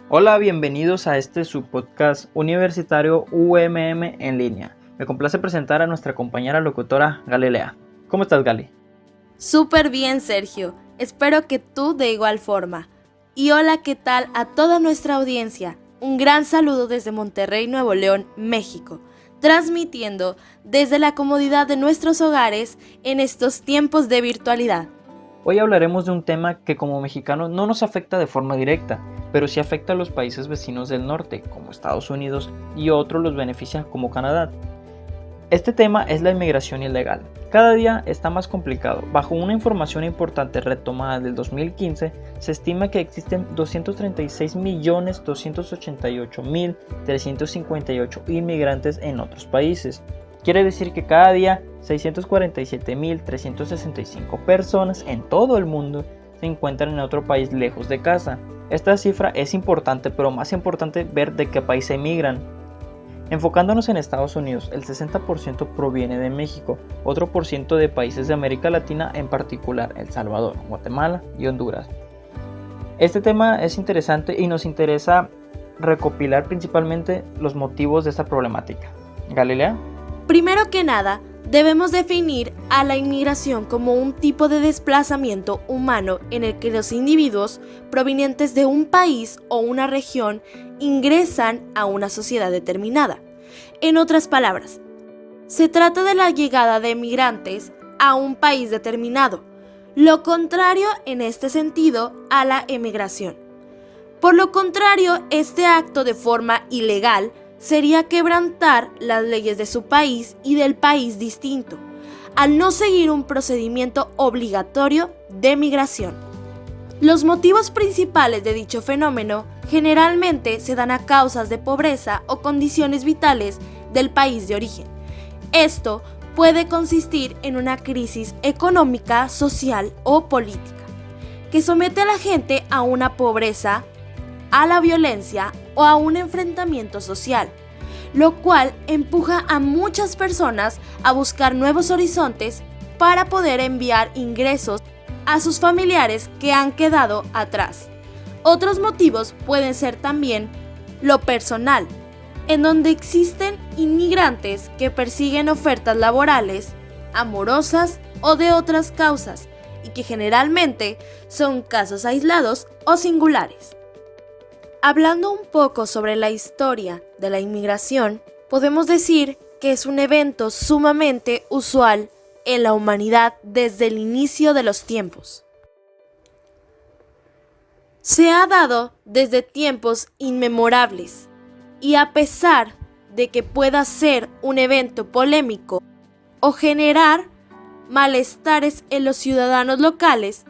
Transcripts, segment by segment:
Hola, bienvenidos a este subpodcast universitario UMM en línea. Me complace presentar a nuestra compañera locutora Galilea. ¿Cómo estás, Gali? Súper bien, Sergio. Espero que tú de igual forma. Y hola, ¿qué tal a toda nuestra audiencia? Un gran saludo desde Monterrey, Nuevo León, México, transmitiendo desde la comodidad de nuestros hogares en estos tiempos de virtualidad. Hoy hablaremos de un tema que como mexicanos no nos afecta de forma directa, pero sí afecta a los países vecinos del norte, como Estados Unidos, y otros los beneficia como Canadá. Este tema es la inmigración ilegal. Cada día está más complicado. Bajo una información importante retomada del 2015, se estima que existen 236.288.358 inmigrantes en otros países. Quiere decir que cada día 647.365 personas en todo el mundo se encuentran en otro país lejos de casa. Esta cifra es importante, pero más importante ver de qué país emigran. Enfocándonos en Estados Unidos, el 60% proviene de México, otro por ciento de países de América Latina, en particular El Salvador, Guatemala y Honduras. Este tema es interesante y nos interesa recopilar principalmente los motivos de esta problemática. ¿Galilea? Primero que nada, debemos definir a la inmigración como un tipo de desplazamiento humano en el que los individuos provenientes de un país o una región ingresan a una sociedad determinada. En otras palabras, se trata de la llegada de migrantes a un país determinado, lo contrario en este sentido a la emigración. Por lo contrario, este acto de forma ilegal sería quebrantar las leyes de su país y del país distinto, al no seguir un procedimiento obligatorio de migración. Los motivos principales de dicho fenómeno generalmente se dan a causas de pobreza o condiciones vitales del país de origen. Esto puede consistir en una crisis económica, social o política, que somete a la gente a una pobreza, a la violencia o a un enfrentamiento social, lo cual empuja a muchas personas a buscar nuevos horizontes para poder enviar ingresos a sus familiares que han quedado atrás. Otros motivos pueden ser también lo personal, en donde existen inmigrantes que persiguen ofertas laborales, amorosas o de otras causas, y que generalmente son casos aislados o singulares. Hablando un poco sobre la historia de la inmigración, podemos decir que es un evento sumamente usual en la humanidad desde el inicio de los tiempos. Se ha dado desde tiempos inmemorables y a pesar de que pueda ser un evento polémico o generar malestares en los ciudadanos locales,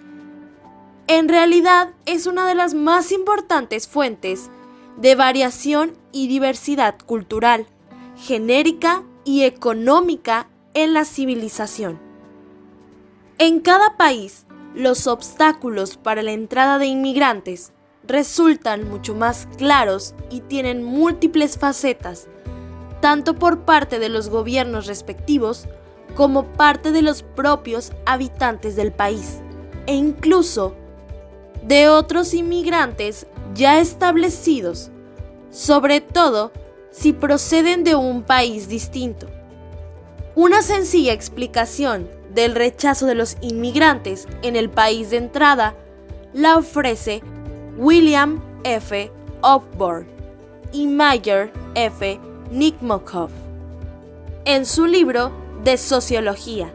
en realidad es una de las más importantes fuentes de variación y diversidad cultural, genérica y económica en la civilización. En cada país, los obstáculos para la entrada de inmigrantes resultan mucho más claros y tienen múltiples facetas, tanto por parte de los gobiernos respectivos como parte de los propios habitantes del país, e incluso de otros inmigrantes ya establecidos, sobre todo si proceden de un país distinto. Una sencilla explicación del rechazo de los inmigrantes en el país de entrada la ofrece William F. Osborne y Meyer F. Nikmokov en su libro de Sociología.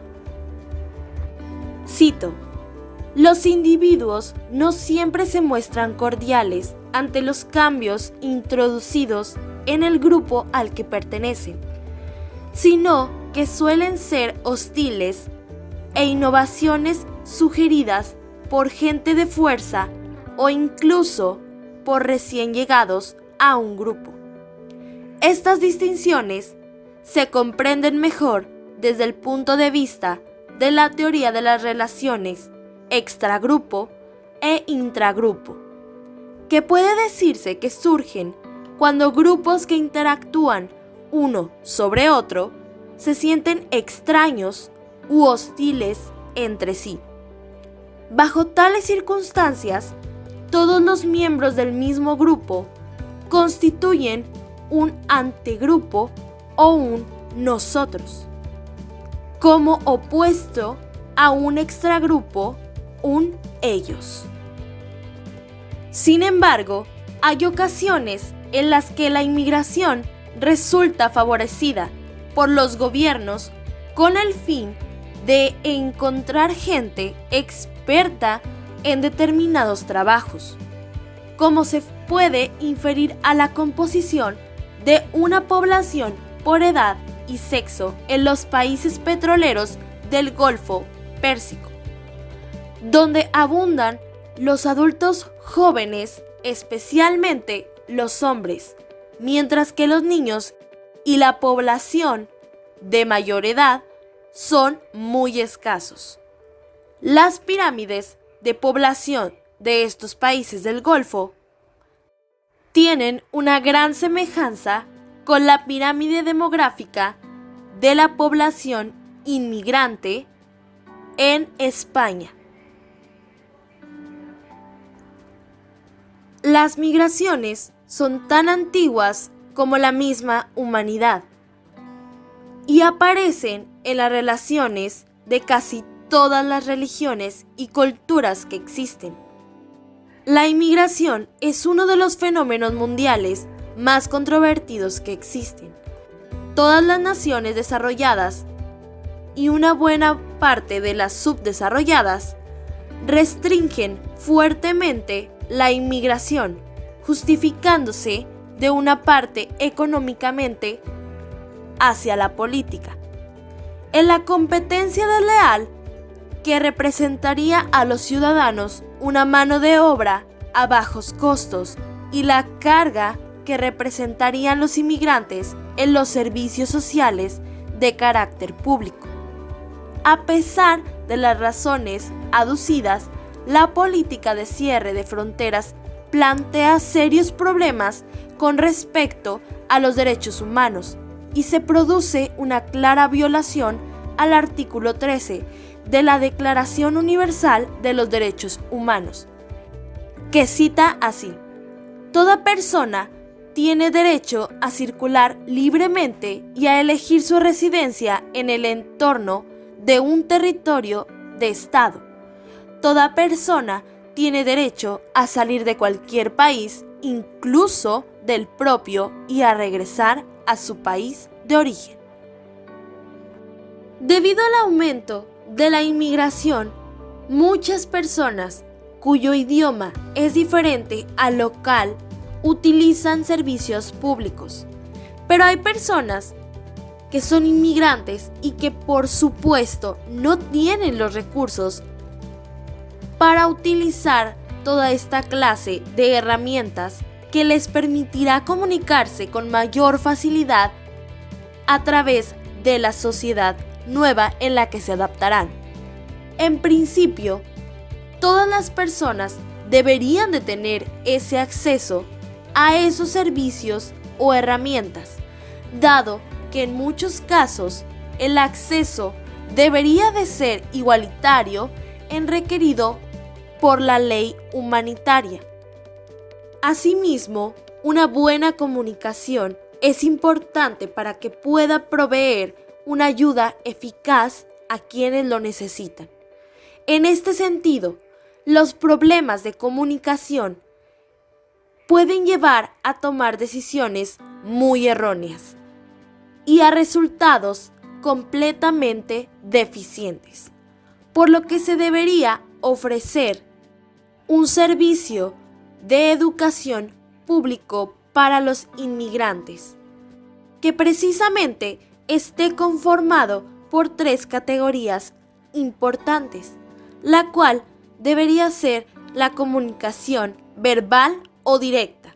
Cito: los individuos no siempre se muestran cordiales ante los cambios introducidos en el grupo al que pertenecen, sino que suelen ser hostiles e innovaciones sugeridas por gente de fuerza o incluso por recién llegados a un grupo. Estas distinciones se comprenden mejor desde el punto de vista de la teoría de las relaciones extragrupo e intragrupo, que puede decirse que surgen cuando grupos que interactúan uno sobre otro se sienten extraños u hostiles entre sí. Bajo tales circunstancias, todos los miembros del mismo grupo constituyen un antegrupo o un nosotros, como opuesto a un extragrupo, un ellos. Sin embargo, hay ocasiones en las que la inmigración resulta favorecida por los gobiernos con el fin de encontrar gente experta en determinados trabajos, como se puede inferir a la composición de una población por edad y sexo en los países petroleros del Golfo Pérsico, donde abundan los adultos jóvenes, especialmente los hombres, mientras que los niños y la población de mayor edad son muy escasos. Las pirámides de población de estos países del Golfo tienen una gran semejanza con la pirámide demográfica de la población inmigrante en España. Las migraciones son tan antiguas como la misma humanidad y aparecen en las relaciones de casi todas las religiones y culturas que existen. La inmigración es uno de los fenómenos mundiales más controvertidos que existen. Todas las naciones desarrolladas y una buena parte de las subdesarrolladas restringen fuertemente la inmigración, justificándose de una parte económicamente hacia la política. En la competencia desleal que representaría a los ciudadanos una mano de obra a bajos costos y la carga que representarían los inmigrantes en los servicios sociales de carácter público. A pesar de las razones aducidas, la política de cierre de fronteras plantea serios problemas con respecto a los derechos humanos y se produce una clara violación al artículo 13 de la Declaración Universal de los Derechos Humanos, que cita así: toda persona tiene derecho a circular libremente y a elegir su residencia en el entorno de un territorio de Estado. Toda persona tiene derecho a salir de cualquier país, incluso del propio, y a regresar a su país de origen. Debido al aumento de la inmigración, muchas personas cuyo idioma es diferente al local utilizan servicios públicos. Pero hay personas que son inmigrantes y que por supuesto no tienen los recursos para utilizar toda esta clase de herramientas que les permitirá comunicarse con mayor facilidad a través de la sociedad nueva en la que se adaptarán. En principio, todas las personas deberían de tener ese acceso a esos servicios o herramientas, dado que en muchos casos el acceso debería de ser igualitario en requerido por la ley humanitaria. Asimismo, una buena comunicación es importante para que pueda proveer una ayuda eficaz a quienes lo necesitan. En este sentido, los problemas de comunicación pueden llevar a tomar decisiones muy erróneas y a resultados completamente deficientes, por lo que se debería ofrecer un servicio de educación público para los inmigrantes, que precisamente esté conformado por 3 categorías importantes, la cual debería ser la comunicación verbal o directa,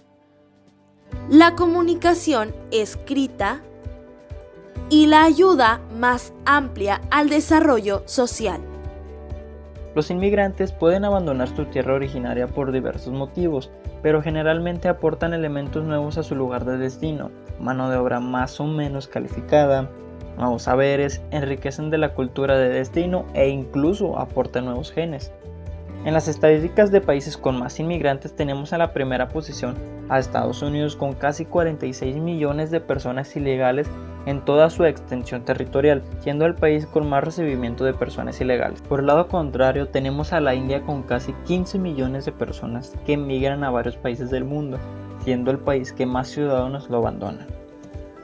la comunicación escrita y la ayuda más amplia al desarrollo social. Los inmigrantes pueden abandonar su tierra originaria por diversos motivos, pero generalmente aportan elementos nuevos a su lugar de destino, mano de obra más o menos calificada, nuevos saberes, enriquecen de la cultura de destino e incluso aportan nuevos genes. En las estadísticas de países con más inmigrantes tenemos en la primera posición a Estados Unidos con casi 46 millones de personas ilegales en toda su extensión territorial, siendo el país con más recibimiento de personas ilegales. Por el lado contrario, tenemos a la India con casi 15 millones de personas que emigran a varios países del mundo, siendo el país que más ciudadanos lo abandonan.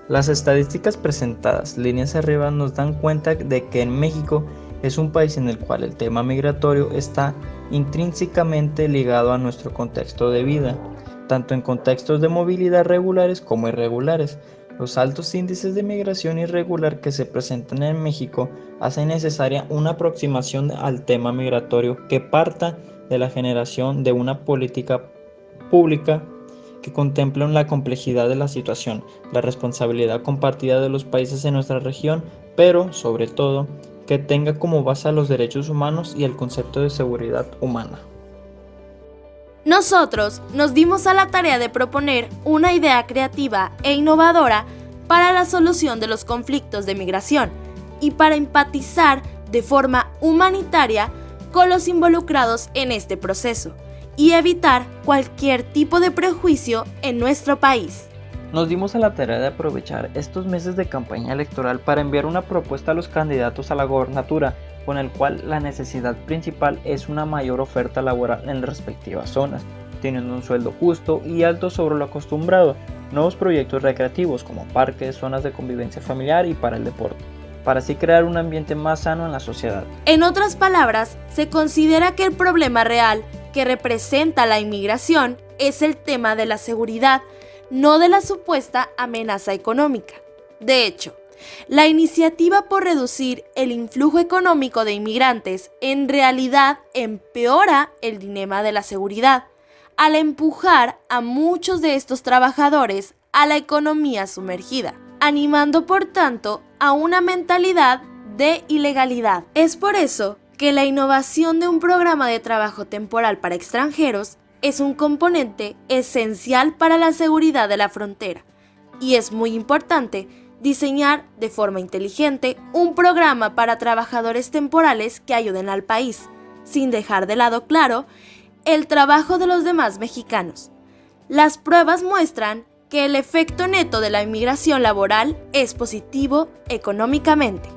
Las estadísticas presentadas líneas arriba nos dan cuenta de que en México es un país en el cual el tema migratorio está intrínsecamente ligado a nuestro contexto de vida, tanto en contextos de movilidad regulares como irregulares. Los altos índices de migración irregular que se presentan en México hacen necesaria una aproximación al tema migratorio que parta de la generación de una política pública que contemplen la complejidad de la situación, la responsabilidad compartida de los países en nuestra región, pero, sobre todo, que tenga como base a los derechos humanos y el concepto de seguridad humana. Nosotros nos dimos a la tarea de proponer una idea creativa e innovadora para la solución de los conflictos de migración y para empatizar de forma humanitaria con los involucrados en este proceso y evitar cualquier tipo de prejuicio en nuestro país. Nos dimos a la tarea de aprovechar estos meses de campaña electoral para enviar una propuesta a los candidatos a la gobernatura, con el cual la necesidad principal es una mayor oferta laboral en las respectivas zonas, teniendo un sueldo justo y alto sobre lo acostumbrado, nuevos proyectos recreativos como parques, zonas de convivencia familiar y para el deporte, para así crear un ambiente más sano en la sociedad. En otras palabras, se considera que el problema real que representa la inmigración es el tema de la seguridad, no de la supuesta amenaza económica. De hecho, la iniciativa por reducir el influjo económico de inmigrantes en realidad empeora el dilema de la seguridad, al empujar a muchos de estos trabajadores a la economía sumergida, animando por tanto a una mentalidad de ilegalidad. Es por eso que la innovación de un programa de trabajo temporal para extranjeros es un componente esencial para la seguridad de la frontera, y es muy importante diseñar de forma inteligente un programa para trabajadores temporales que ayuden al país, sin dejar de lado, claro, el trabajo de los demás mexicanos. Las pruebas muestran que el efecto neto de la inmigración laboral es positivo económicamente.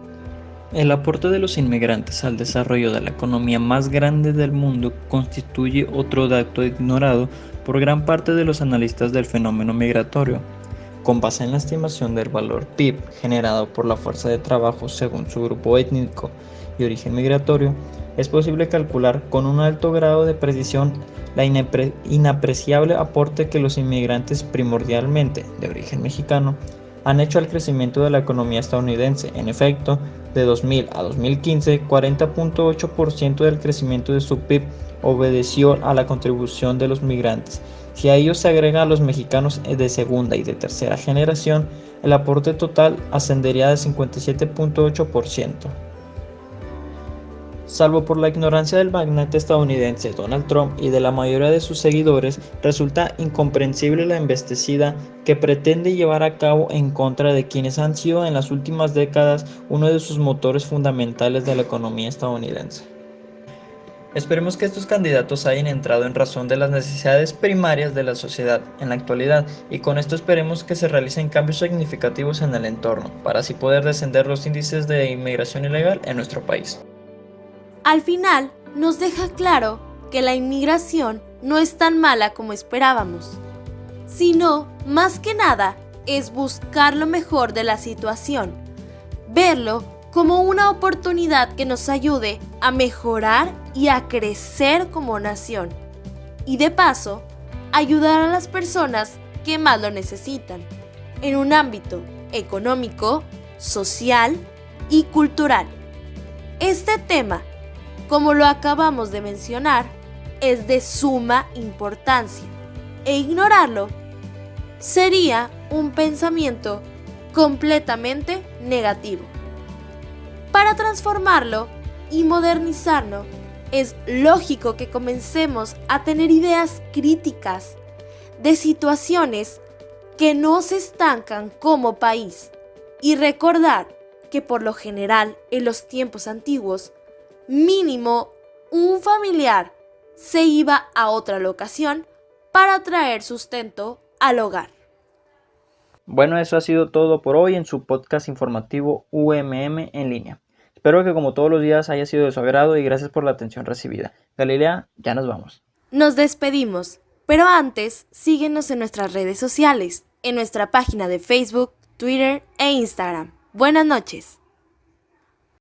El aporte de los inmigrantes al desarrollo de la economía más grande del mundo constituye otro dato ignorado por gran parte de los analistas del fenómeno migratorio. Con base en la estimación del valor PIB generado por la fuerza de trabajo según su grupo étnico y origen migratorio, es posible calcular con un alto grado de precisión la inapreciable aporte que los inmigrantes primordialmente de origen mexicano han hecho al crecimiento de la economía estadounidense. En efecto, de 2000 a 2015, 40.8% del crecimiento de su PIB obedeció a la contribución de los migrantes. Si a ellos se agregan a los mexicanos de segunda y de tercera generación, el aporte total ascendería de 57.8%. Salvo por la ignorancia del magnate estadounidense Donald Trump y de la mayoría de sus seguidores, resulta incomprensible la embestida que pretende llevar a cabo en contra de quienes han sido en las últimas décadas uno de sus motores fundamentales de la economía estadounidense. Esperemos que estos candidatos hayan entrado en razón de las necesidades primarias de la sociedad en la actualidad, y con esto esperemos que se realicen cambios significativos en el entorno, para así poder descender los índices de inmigración ilegal en nuestro país. Al final, nos deja claro que la inmigración no es tan mala como esperábamos, sino, más que nada, es buscar lo mejor de la situación, verlo como una oportunidad que nos ayude a mejorar y a crecer como nación, y de paso, ayudar a las personas que más lo necesitan, en un ámbito económico, social y cultural. Este tema, como lo acabamos de mencionar, es de suma importancia, e ignorarlo sería un pensamiento completamente negativo. Para transformarlo y modernizarlo, es lógico que comencemos a tener ideas críticas de situaciones que nos estancan como país, y recordar que por lo general en los tiempos antiguos, mínimo un familiar se iba a otra locación para traer sustento al hogar. Bueno, eso ha sido todo por hoy en su podcast informativo UMM en línea. Espero que como todos los días haya sido de su agrado y gracias por la atención recibida. Galilea, ya nos vamos. Nos despedimos, pero antes síguenos en nuestras redes sociales, en nuestra página de Facebook, Twitter e Instagram. Buenas noches.